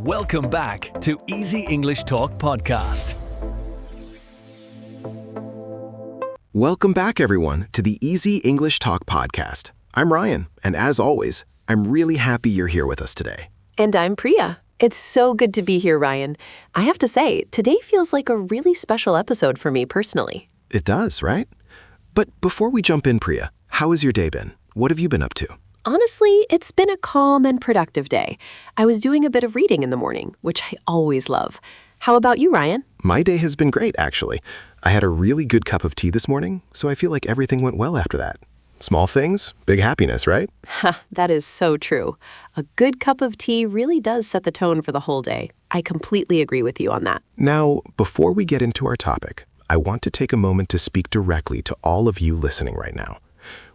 Welcome back to Easy English Talk Podcast. Welcome back, everyone, to the Easy English Talk Podcast. I'm Ryan, and as always, I'm really happy you're here with us today. And I'm Priya. It's so good to be here, Ryan. I have to say, today feels like a really special episode for me personally. It does, right? But before we jump in, Priya, how has your day been? What have you been up to? Honestly, it's been a calm and productive day. I was doing a bit of reading in the morning, which I always love. How about you, Ryan? My day has been great, actually. I had a really good cup of tea this morning, so I feel like everything went well after that. Small things, big happiness, right? Ha, that is so true. A good cup of tea really does set the tone for the whole day. I completely agree with you on that. Now, before we get into our topic, I want to take a moment to speak directly to all of you listening right now.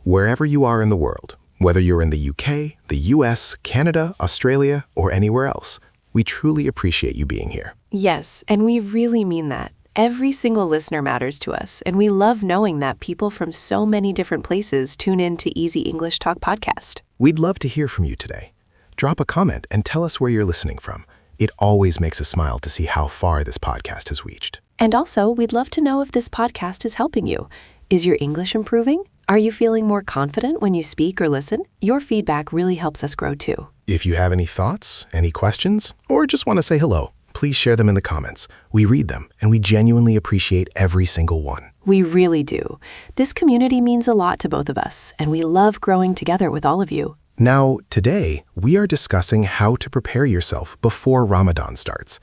Wherever you are in the world, whether you're in the UK, the US, Canada, Australia, or anywhere else, we truly appreciate you being here. Yes, and we really mean that. Every single listener matters to us, and we love knowing that people from so many different places tune in to Easy English Talk Podcast. We'd love to hear from you today. Drop a comment and tell us where you're listening from. It always makes us smile to see how far this podcast has reached. And also, we'd love to know if this podcast is helping you. Is your English improving? Are you feeling more confident when you speak or listen? Your feedback really helps us grow too. If you have any thoughts, any questions, or just want to say hello, please share them in the comments. We read them, and we genuinely appreciate every single one. We really do. This community means a lot to both of us, and we love growing together with all of you. Now, today, we are discussing how to prepare yourself before Ramadan starts.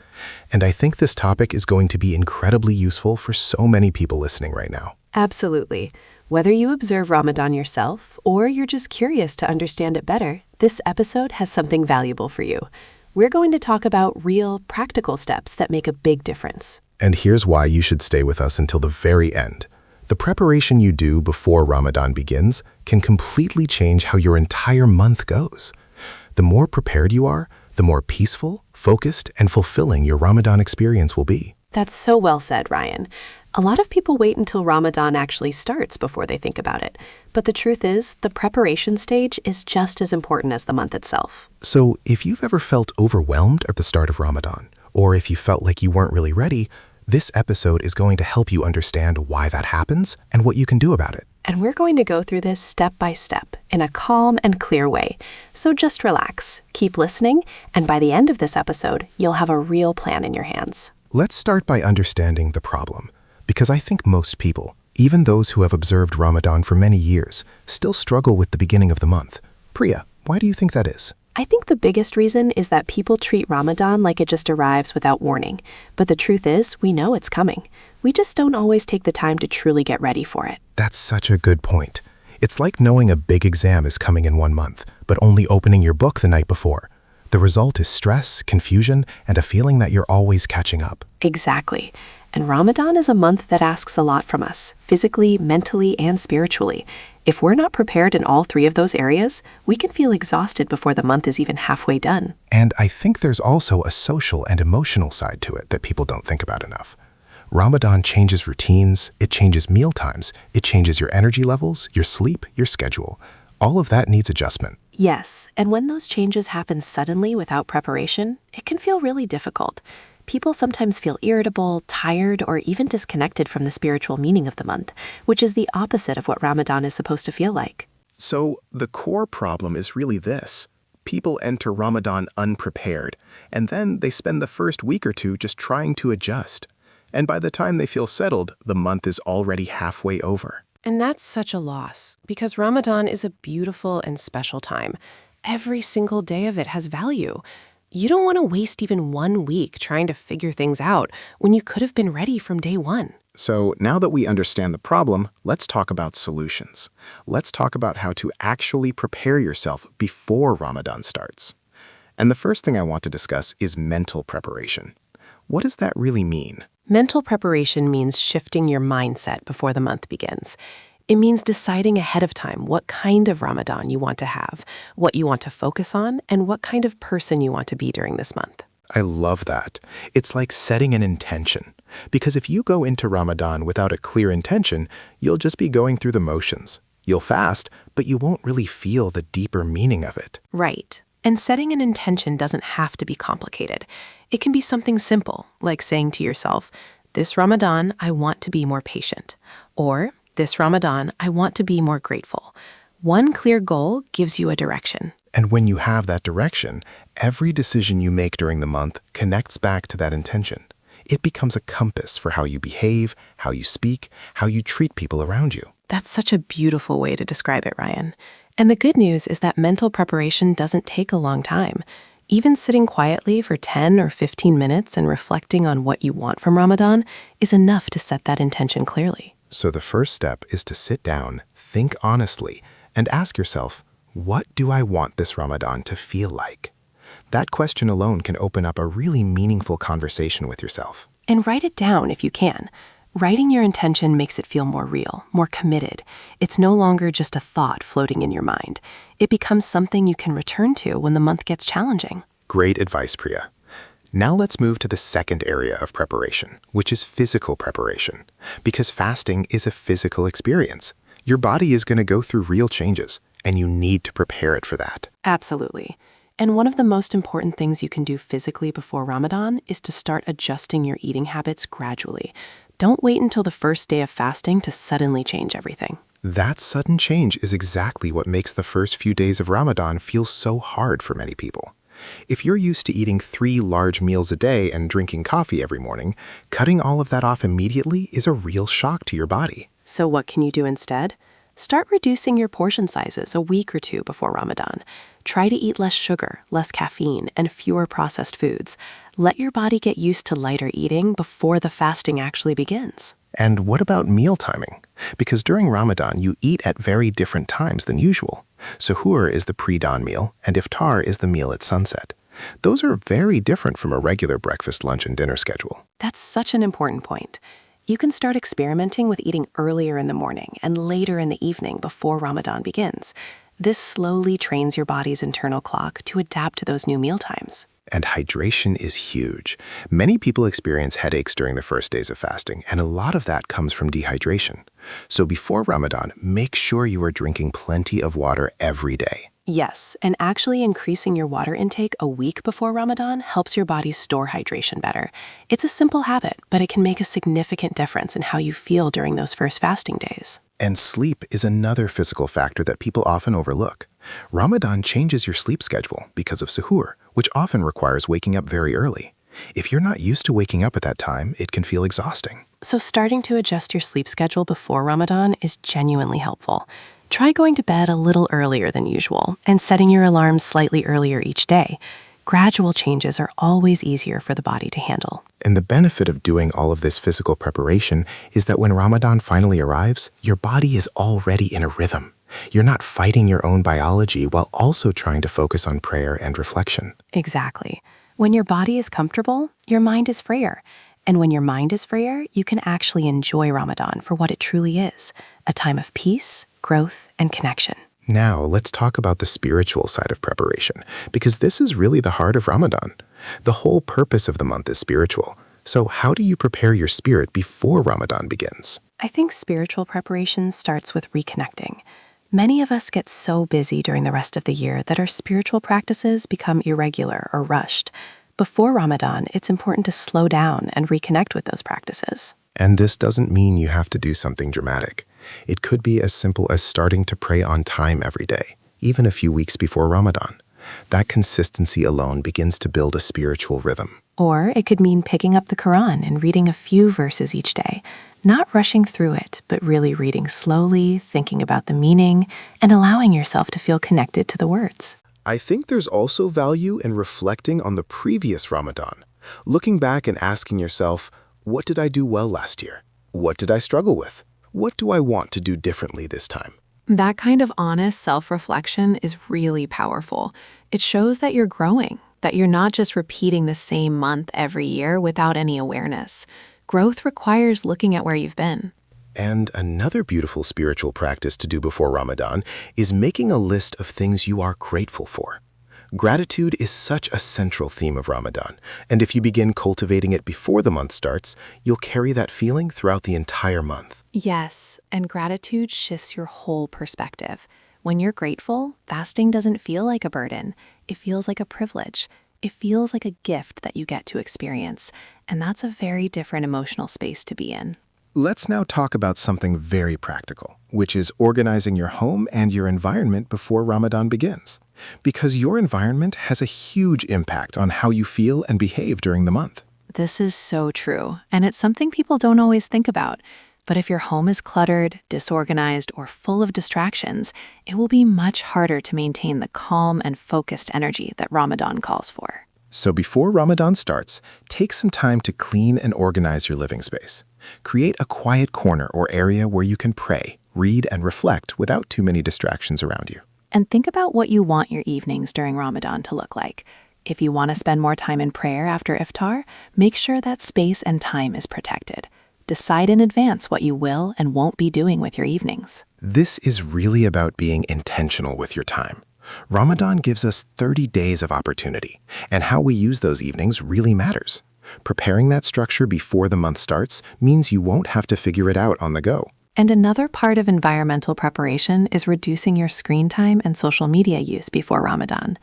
And I think this topic is going to be incredibly useful for so many people listening right now. Absolutely. Whether you observe Ramadan yourself or you're just curious to understand it better, this episode has something valuable for you. We're going to talk about real, practical steps that make a big difference. And here's why you should stay with us until the very end. The preparation you do before Ramadan begins can completely change how your entire month goes. The more prepared you are, the more peaceful, focused, and fulfilling your Ramadan experience will be. That's so well said, Ryan. A lot of people wait until Ramadan actually starts before they think about it. But the truth is, the preparation stage is just as important as the month itself. So if you've ever felt overwhelmed at the start of Ramadan, or if you felt like you weren't really ready, this episode is going to help you understand why that happens and what you can do about it. And we're going to go through this step by step in a calm and clear way. So just relax, keep listening, and by the end of this episode, you'll have a real plan in your hands. Let's start by understanding the problem, because I think most people, even those who have observed Ramadan for many years, still struggle with the beginning of the month. Priya, why do you think that is? I think the biggest reason is that people treat Ramadan like it just arrives without warning. But the truth is, we know it's coming. We just don't always take the time to truly get ready for it. That's such a good point. It's like knowing a big exam is coming in 1 month, but only opening your book the night before. The result is stress, confusion, and a feeling that you're always catching up. Exactly. And Ramadan is a month that asks a lot from us, physically, mentally, and spiritually. If we're not prepared in all three of those areas, we can feel exhausted before the month is even halfway done. And I think there's also a social and emotional side to it that people don't think about enough. Ramadan changes routines, it changes meal times, it changes your energy levels, your sleep, your schedule. All of that needs adjustment. Yes, and when those changes happen suddenly without preparation, it can feel really difficult. People sometimes feel irritable, tired, or even disconnected from the spiritual meaning of the month, which is the opposite of what Ramadan is supposed to feel like. So the core problem is really this. People enter Ramadan unprepared, and then they spend the first week or two just trying to adjust. And by the time they feel settled, the month is already halfway over. And that's such a loss, because Ramadan is a beautiful and special time. Every single day of it has value. You don't want to waste even 1 week trying to figure things out when you could have been ready from day one. So now that we understand the problem, let's talk about solutions. Let's talk about how to actually prepare yourself before Ramadan starts. And the first thing I want to discuss is mental preparation. What does that really mean? Mental preparation means shifting your mindset before the month begins. It means deciding ahead of time what kind of Ramadan you want to have, what you want to focus on, and what kind of person you want to be during this month. I love that. It's like setting an intention. Because if you go into Ramadan without a clear intention, you'll just be going through the motions. You'll fast, but you won't really feel the deeper meaning of it. Right. And setting an intention doesn't have to be complicated. It can be something simple, like saying to yourself, "This Ramadan, I want to be more patient." Or, "This Ramadan, I want to be more grateful." One clear goal gives you a direction. And when you have that direction, every decision you make during the month connects back to that intention. It becomes a compass for how you behave, how you speak, how you treat people around you. That's such a beautiful way to describe it, Ryan. And the good news is that mental preparation doesn't take a long time. Even sitting quietly for 10 or 15 minutes and reflecting on what you want from Ramadan is enough to set that intention clearly. So the first step is to sit down, think honestly, and ask yourself, what do I want this Ramadan to feel like? That question alone can open up a really meaningful conversation with yourself. And write it down if you can. Writing your intention makes it feel more real, more committed. It's no longer just a thought floating in your mind. It becomes something you can return to when the month gets challenging. Great advice, Priya. Now let's move to the second area of preparation, which is physical preparation. Because fasting is a physical experience. Your body is going to go through real changes, and you need to prepare it for that. Absolutely. And one of the most important things you can do physically before Ramadan is to start adjusting your eating habits gradually. Don't wait until the first day of fasting to suddenly change everything. That sudden change is exactly what makes the first few days of Ramadan feel so hard for many people. If you're used to eating 3 large meals a day and drinking coffee every morning, cutting all of that off immediately is a real shock to your body. So what can you do instead? Start reducing your portion sizes a week or two before Ramadan. Try to eat less sugar, less caffeine, and fewer processed foods. Let your body get used to lighter eating before the fasting actually begins. And what about meal timing? Because during Ramadan, you eat at very different times than usual. Suhoor is the pre-dawn meal, and iftar is the meal at sunset. Those are very different from a regular breakfast, lunch, and dinner schedule. That's such an important point. You can start experimenting with eating earlier in the morning and later in the evening before Ramadan begins. This slowly trains your body's internal clock to adapt to those new meal times. And hydration is huge. Many people experience headaches during the first days of fasting, and a lot of that comes from dehydration. So before Ramadan, make sure you are drinking plenty of water every day. Yes, and actually increasing your water intake a week before Ramadan helps your body store hydration better. It's a simple habit, but it can make a significant difference in how you feel during those first fasting days. And sleep is another physical factor that people often overlook. Ramadan changes your sleep schedule because of suhoor, which often requires waking up very early. If you're not used to waking up at that time, it can feel exhausting. So starting to adjust your sleep schedule before Ramadan is genuinely helpful. Try going to bed a little earlier than usual and setting your alarms slightly earlier each day. Gradual changes are always easier for the body to handle. And the benefit of doing all of this physical preparation is that when Ramadan finally arrives, your body is already in a rhythm. You're not fighting your own biology while also trying to focus on prayer and reflection. Exactly. When your body is comfortable, your mind is freer. And when your mind is freer, you can actually enjoy Ramadan for what it truly is, a time of peace, growth, and connection. Now, let's talk about the spiritual side of preparation, because this is really the heart of Ramadan. The whole purpose of the month is spiritual. So how do you prepare your spirit before Ramadan begins? I think spiritual preparation starts with reconnecting. Many of us get so busy during the rest of the year that our spiritual practices become irregular or rushed. Before Ramadan, it's important to slow down and reconnect with those practices. And this doesn't mean you have to do something dramatic. It could be as simple as starting to pray on time every day, even a few weeks before Ramadan. That consistency alone begins to build a spiritual rhythm. Or it could mean picking up the Quran and reading a few verses each day, not rushing through it, but really reading slowly, thinking about the meaning, and allowing yourself to feel connected to the words. I think there's also value in reflecting on the previous Ramadan, looking back and asking yourself, what did I do well last year? What did I struggle with? What do I want to do differently this time? That kind of honest self-reflection is really powerful. It shows that you're growing, that you're not just repeating the same month every year without any awareness. Growth requires looking at where you've been. And another beautiful spiritual practice to do before Ramadan is making a list of things you are grateful for. Gratitude is such a central theme of Ramadan, and if you begin cultivating it before the month starts, you'll carry that feeling throughout the entire month. Yes, and gratitude shifts your whole perspective. When you're grateful, fasting doesn't feel like a burden. It feels like a privilege. It feels like a gift that you get to experience, and that's a very different emotional space to be in. Let's now talk about something very practical, which is organizing your home and your environment before Ramadan begins. Because your environment has a huge impact on how you feel and behave during the month. This is so true, and it's something people don't always think about. But if your home is cluttered, disorganized, or full of distractions, it will be much harder to maintain the calm and focused energy that Ramadan calls for. So before Ramadan starts, take some time to clean and organize your living space. Create a quiet corner or area where you can pray, read, and reflect without too many distractions around you. And think about what you want your evenings during Ramadan to look like. If you want to spend more time in prayer after iftar, make sure that space and time is protected. Decide in advance what you will and won't be doing with your evenings. This is really about being intentional with your time. Ramadan gives us 30 days of opportunity, and how we use those evenings really matters. Preparing that structure before the month starts means you won't have to figure it out on the go. And another part of environmental preparation is reducing your screen time and social media use before Ramadan.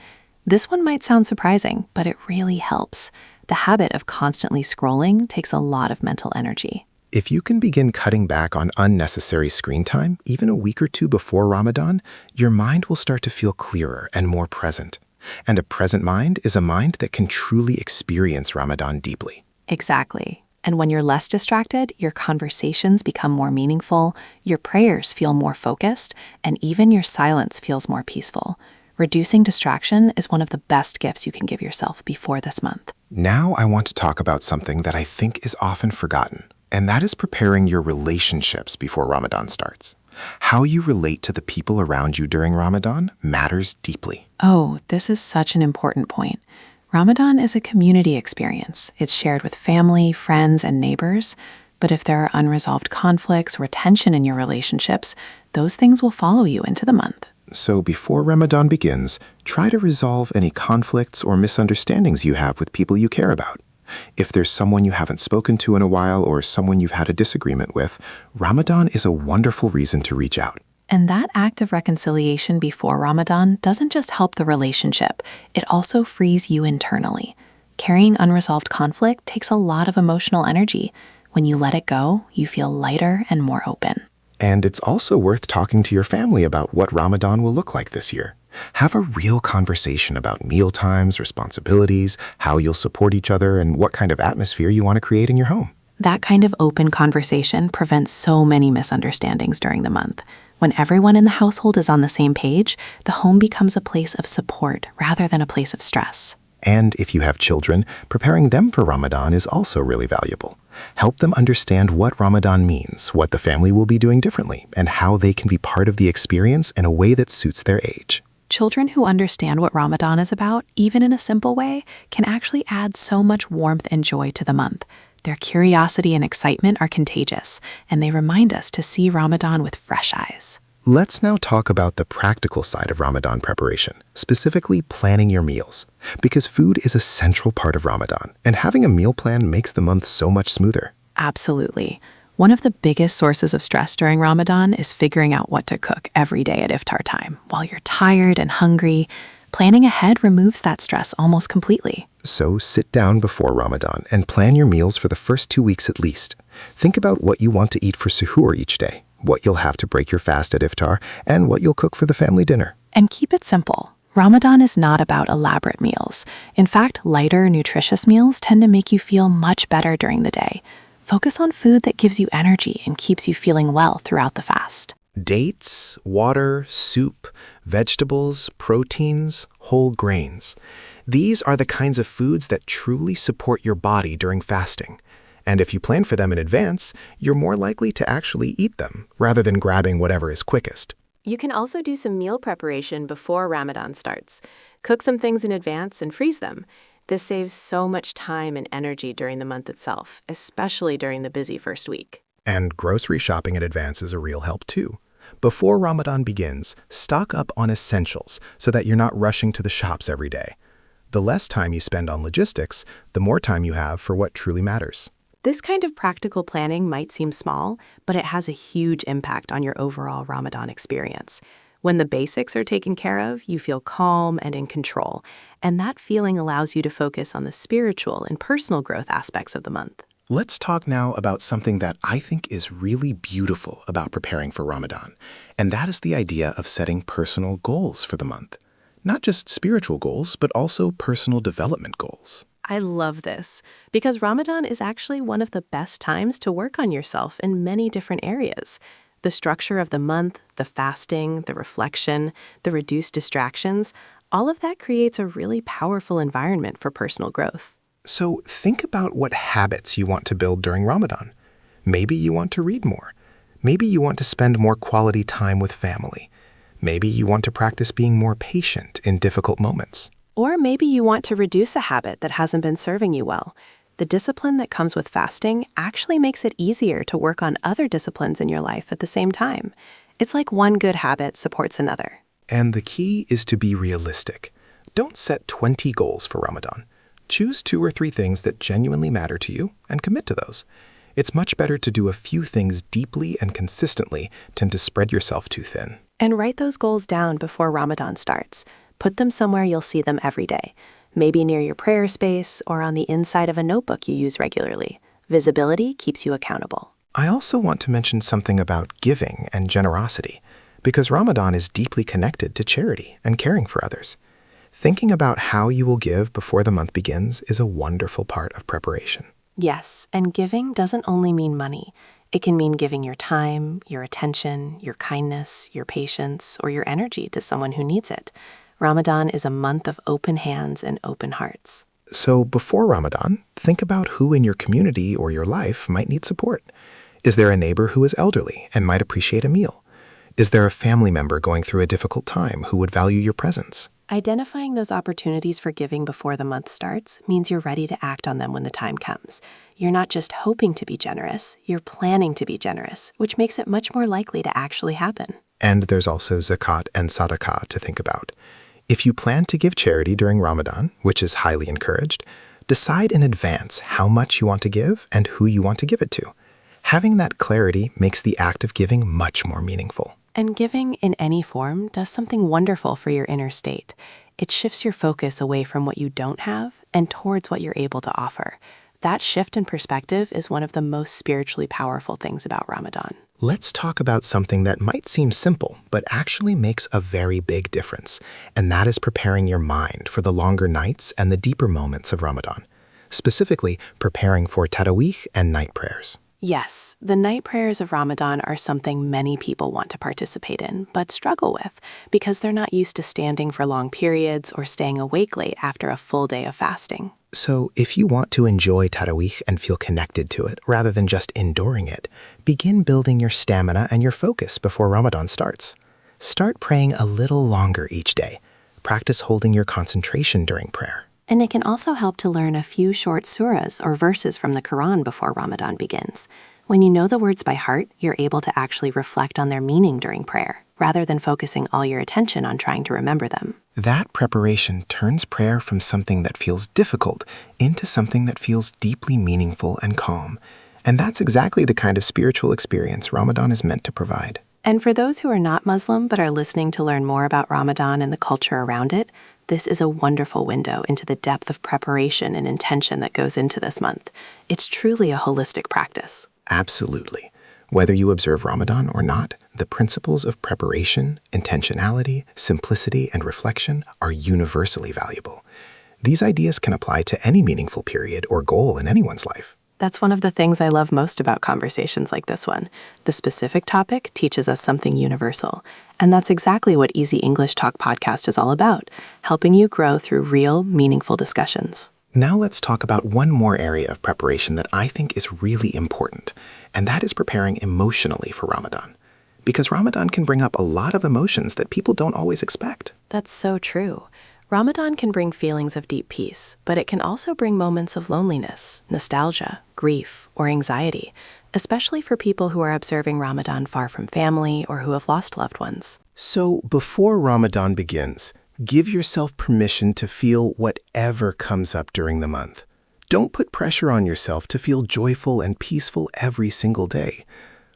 This one might sound surprising, but it really helps. The habit of constantly scrolling takes a lot of mental energy. If you can begin cutting back on unnecessary screen time, even a week or two before Ramadan, your mind will start to feel clearer and more present. And a present mind is a mind that can truly experience Ramadan deeply. Exactly. And when you're less distracted, your conversations become more meaningful, your prayers feel more focused, and even your silence feels more peaceful. Reducing distraction is one of the best gifts you can give yourself before this month. Now I want to talk about something that I think is often forgotten, and that is preparing your relationships before Ramadan starts. How you relate to the people around you during Ramadan matters deeply. Oh, this is such an important point. Ramadan is a community experience. It's shared with family, friends, and neighbors. But if there are unresolved conflicts or tension in your relationships, those things will follow you into the month. So before Ramadan begins, try to resolve any conflicts or misunderstandings you have with people you care about. If there's someone you haven't spoken to in a while or someone you've had a disagreement with, Ramadan is a wonderful reason to reach out. And that act of reconciliation before Ramadan doesn't just help the relationship, it also frees you internally. Carrying unresolved conflict takes a lot of emotional energy. When you let it go, you feel lighter and more open. And it's also worth talking to your family about what Ramadan will look like this year. Have a real conversation about meal times, responsibilities, how you'll support each other, and what kind of atmosphere you want to create in your home. That kind of open conversation prevents so many misunderstandings during the month. When everyone in the household is on the same page, the home becomes a place of support rather than a place of stress. And if you have children, preparing them for Ramadan is also really valuable. Help them understand what Ramadan means, what the family will be doing differently, and how they can be part of the experience in a way that suits their age. Children who understand what Ramadan is about, even in a simple way, can actually add so much warmth and joy to the month. Their curiosity and excitement are contagious, and they remind us to see Ramadan with fresh eyes. Let's now talk about the practical side of Ramadan preparation, specifically planning your meals. Because food is a central part of Ramadan, and having a meal plan makes the month so much smoother. Absolutely. One of the biggest sources of stress during Ramadan is figuring out what to cook every day at iftar time. While you're tired and hungry, planning ahead removes that stress almost completely. So sit down before Ramadan and plan your meals for the first 2 weeks at least. Think about what you want to eat for suhoor each day, what you'll have to break your fast at iftar, and what you'll cook for the family dinner. And keep it simple. Ramadan is not about elaborate meals. In fact, lighter, nutritious meals tend to make you feel much better during the day. Focus on food that gives you energy and keeps you feeling well throughout the fast. Dates, water, soup, vegetables, proteins, whole grains. These are the kinds of foods that truly support your body during fasting. And if you plan for them in advance, you're more likely to actually eat them, rather than grabbing whatever is quickest. You can also do some meal preparation before Ramadan starts. Cook some things in advance and freeze them. This saves so much time and energy during the month itself, especially during the busy first week. And grocery shopping in advance is a real help too. Before Ramadan begins, stock up on essentials so that you're not rushing to the shops every day. The less time you spend on logistics, the more time you have for what truly matters. This kind of practical planning might seem small, but it has a huge impact on your overall Ramadan experience. When the basics are taken care of, you feel calm and in control, and that feeling allows you to focus on the spiritual and personal growth aspects of the month. Let's talk now about something that I think is really beautiful about preparing for Ramadan, and that is the idea of setting personal goals for the month. Not just spiritual goals, but also personal development goals. I love this because Ramadan is actually one of the best times to work on yourself in many different areas. The structure of the month, the fasting, the reflection, the reduced distractions, all of that creates a really powerful environment for personal growth. So think about what habits you want to build during Ramadan. Maybe you want to read more. Maybe you want to spend more quality time with family. Maybe you want to practice being more patient in difficult moments. Or maybe you want to reduce a habit that hasn't been serving you well. The discipline that comes with fasting actually makes it easier to work on other disciplines in your life at the same time. It's like one good habit supports another. And the key is to be realistic. Don't set 20 goals for Ramadan. Choose 2 or 3 things that genuinely matter to you and commit to those. It's much better to do a few things deeply and consistently than to spread yourself too thin. And write those goals down before Ramadan starts. Put them somewhere you'll see them every day. Maybe near your prayer space or on the inside of a notebook you use regularly. Visibility keeps you accountable. I also want to mention something about giving and generosity, because Ramadan is deeply connected to charity and caring for others. Thinking about how you will give before the month begins is a wonderful part of preparation. Yes, and giving doesn't only mean money. It can mean giving your time, your attention, your kindness, your patience, or your energy to someone who needs it. Ramadan is a month of open hands and open hearts. So before Ramadan, think about who in your community or your life might need support. Is there a neighbor who is elderly and might appreciate a meal? Is there a family member going through a difficult time who would value your presence? Identifying those opportunities for giving before the month starts means you're ready to act on them when the time comes. You're not just hoping to be generous, you're planning to be generous, which makes it much more likely to actually happen. And there's also zakat and sadaqah to think about. If you plan to give charity during Ramadan, which is highly encouraged, decide in advance how much you want to give and who you want to give it to. Having that clarity makes the act of giving much more meaningful. And giving in any form does something wonderful for your inner state. It shifts your focus away from what you don't have and towards what you're able to offer. That shift in perspective is one of the most spiritually powerful things about Ramadan. Let's talk about something that might seem simple, but actually makes a very big difference, and that is preparing your mind for the longer nights and the deeper moments of Ramadan, specifically preparing for Taraweeh and night prayers. Yes, the night prayers of Ramadan are something many people want to participate in, but struggle with because they're not used to standing for long periods or staying awake late after a full day of fasting. So if you want to enjoy Taraweeh and feel connected to it rather than just enduring it, begin building your stamina and your focus before Ramadan starts. Start praying a little longer each day. Practice holding your concentration during prayer. And it can also help to learn a few short surahs or verses from the Quran before Ramadan begins. When you know the words by heart, you're able to actually reflect on their meaning during prayer, rather than focusing all your attention on trying to remember them. That preparation turns prayer from something that feels difficult into something that feels deeply meaningful and calm. And that's exactly the kind of spiritual experience Ramadan is meant to provide. And for those who are not Muslim but are listening to learn more about Ramadan and the culture around it, this is a wonderful window into the depth of preparation and intention that goes into this month. It's truly a holistic practice. Absolutely. Whether you observe Ramadan or not, the principles of preparation, intentionality, simplicity, and reflection are universally valuable. These ideas can apply to any meaningful period or goal in anyone's life. That's one of the things I love most about conversations like this one. The specific topic teaches us something universal. And that's exactly what Easy English Talk podcast is all about, helping you grow through real, meaningful discussions. Now let's talk about one more area of preparation that I think is really important, and that is preparing emotionally for Ramadan. Because Ramadan can bring up a lot of emotions that people don't always expect. That's so true. Ramadan can bring feelings of deep peace, but it can also bring moments of loneliness, nostalgia, grief, or anxiety, especially for people who are observing Ramadan far from family or who have lost loved ones. So before Ramadan begins, give yourself permission to feel whatever comes up during the month. Don't put pressure on yourself to feel joyful and peaceful every single day.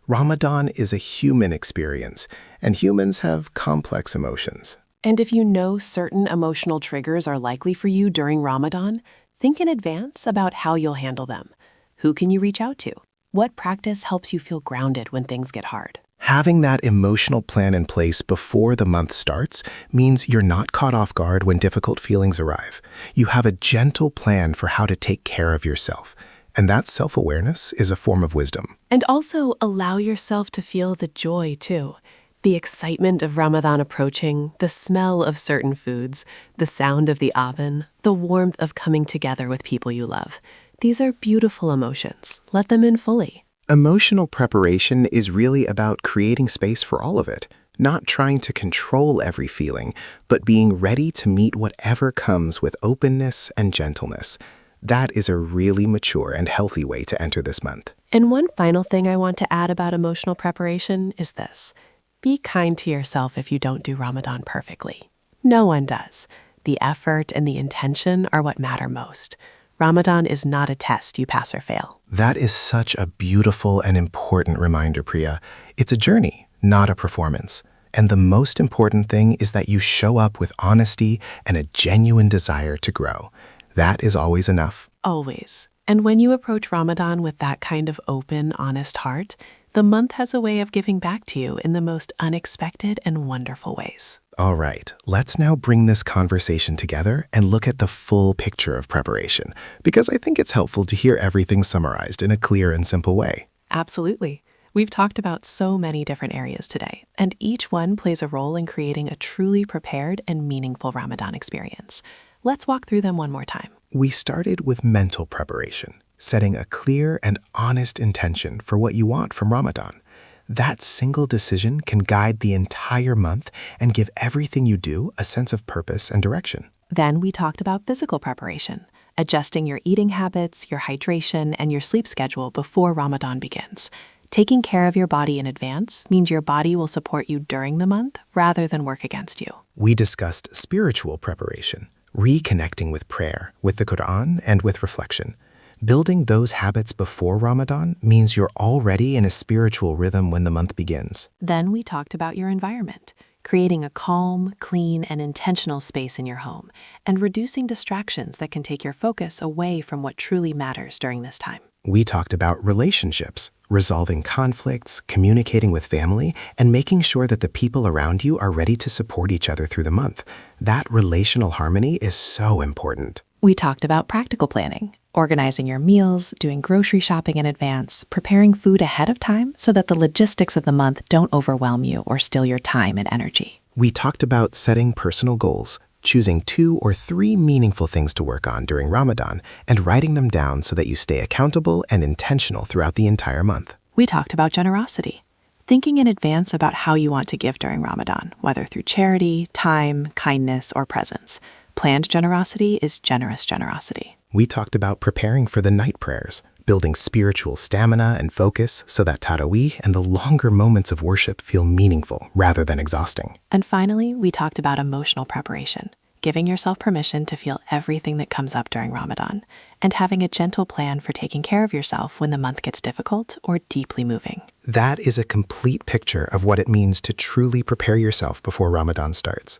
Ramadan is a human experience, and humans have complex emotions. And if you know certain emotional triggers are likely for you during Ramadan, think in advance about how you'll handle them. Who can you reach out to? What practice helps you feel grounded when things get hard? Having that emotional plan in place before the month starts means you're not caught off guard when difficult feelings arrive. You have a gentle plan for how to take care of yourself. And that self-awareness is a form of wisdom. And also allow yourself to feel the joy, too. The excitement of Ramadan approaching, the smell of certain foods, the sound of the oven, the warmth of coming together with people you love. These are beautiful emotions. Let them in fully. Emotional preparation is really about creating space for all of it, not trying to control every feeling, but being ready to meet whatever comes with openness and gentleness. That is a really mature and healthy way to enter this month. And one final thing I want to add about emotional preparation is this. Be kind to yourself if you don't do Ramadan perfectly. No one does. The effort and the intention are what matter most. Ramadan is not a test you pass or fail. That is such a beautiful and important reminder, Priya. It's a journey, not a performance. And the most important thing is that you show up with honesty and a genuine desire to grow. That is always enough. Always. And when you approach Ramadan with that kind of open, honest heart, the month has a way of giving back to you in the most unexpected and wonderful ways. All right, let's now bring this conversation together and look at the full picture of preparation, because I think it's helpful to hear everything summarized in a clear and simple way. Absolutely. We've talked about so many different areas today, and each one plays a role in creating a truly prepared and meaningful Ramadan experience. Let's walk through them one more time. We started with mental preparation, setting a clear and honest intention for what you want from Ramadan. That single decision can guide the entire month and give everything you do a sense of purpose and direction. Then we talked about physical preparation, adjusting your eating habits, your hydration, and your sleep schedule before Ramadan begins. Taking care of your body in advance means your body will support you during the month rather than work against you. We discussed spiritual preparation, reconnecting with prayer, with the Quran, and with reflection. Building those habits before Ramadan means you're already in a spiritual rhythm when the month begins. Then we talked about your environment, creating a calm, clean, and intentional space in your home, and reducing distractions that can take your focus away from what truly matters during this time. We talked about relationships, resolving conflicts, communicating with family, and making sure that the people around you are ready to support each other through the month. That relational harmony is so important. We talked about practical planning, organizing your meals, doing grocery shopping in advance, preparing food ahead of time so that the logistics of the month don't overwhelm you or steal your time and energy. We talked about setting personal goals, choosing 2 or 3 meaningful things to work on during Ramadan, and writing them down so that you stay accountable and intentional throughout the entire month. We talked about generosity, thinking in advance about how you want to give during Ramadan, whether through charity, time, kindness, or presence. Planned generosity is generous generosity. We talked about preparing for the night prayers, building spiritual stamina and focus so that Taraweeh and the longer moments of worship feel meaningful rather than exhausting. And finally, we talked about emotional preparation, giving yourself permission to feel everything that comes up during Ramadan, and having a gentle plan for taking care of yourself when the month gets difficult or deeply moving. That is a complete picture of what it means to truly prepare yourself before Ramadan starts.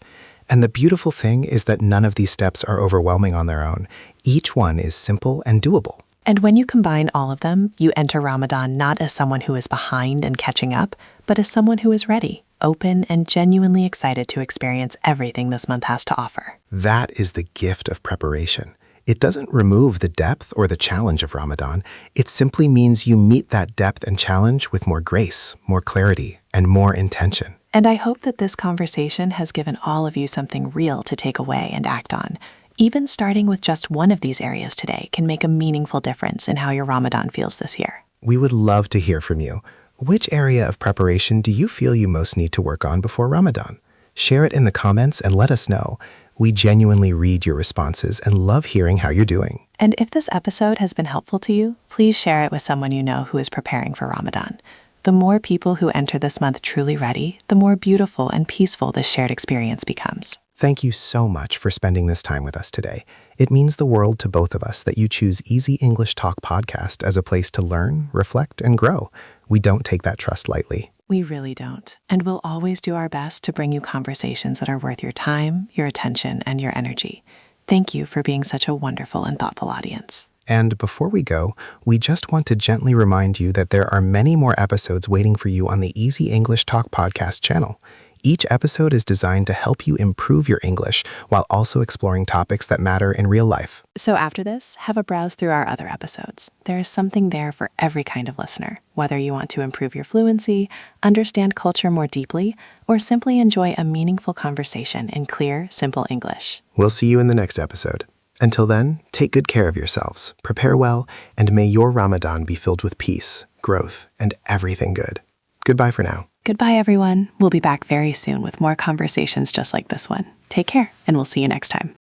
And the beautiful thing is that none of these steps are overwhelming on their own. Each one is simple and doable. And when you combine all of them, you enter Ramadan not as someone who is behind and catching up, but as someone who is ready, open, and genuinely excited to experience everything this month has to offer. That is the gift of preparation. It doesn't remove the depth or the challenge of Ramadan. It simply means you meet that depth and challenge with more grace, more clarity, and more intention. And I hope that this conversation has given all of you something real to take away and act on. Even starting with just one of these areas today can make a meaningful difference in how your Ramadan feels this year. We would love to hear from you. Which area of preparation do you feel you most need to work on before Ramadan? Share it in the comments and let us know. We genuinely read your responses and love hearing how you're doing. And if this episode has been helpful to you, please share it with someone you know who is preparing for Ramadan. The more people who enter this month truly ready, the more beautiful and peaceful this shared experience becomes. Thank you so much for spending this time with us today. It means the world to both of us that you choose Easy English Talk Podcast as a place to learn, reflect, and grow. We don't take that trust lightly. We really don't. And we'll always do our best to bring you conversations that are worth your time, your attention, and your energy. Thank you for being such a wonderful and thoughtful audience. And before we go, we just want to gently remind you that there are many more episodes waiting for you on the Easy English Talk podcast channel. Each episode is designed to help you improve your English while also exploring topics that matter in real life. So after this, have a browse through our other episodes. There is something there for every kind of listener, whether you want to improve your fluency, understand culture more deeply, or simply enjoy a meaningful conversation in clear, simple English. We'll see you in the next episode. Until then, take good care of yourselves, prepare well, and may your Ramadan be filled with peace, growth, and everything good. Goodbye for now. Goodbye, everyone. We'll be back very soon with more conversations just like this one. Take care, and we'll see you next time.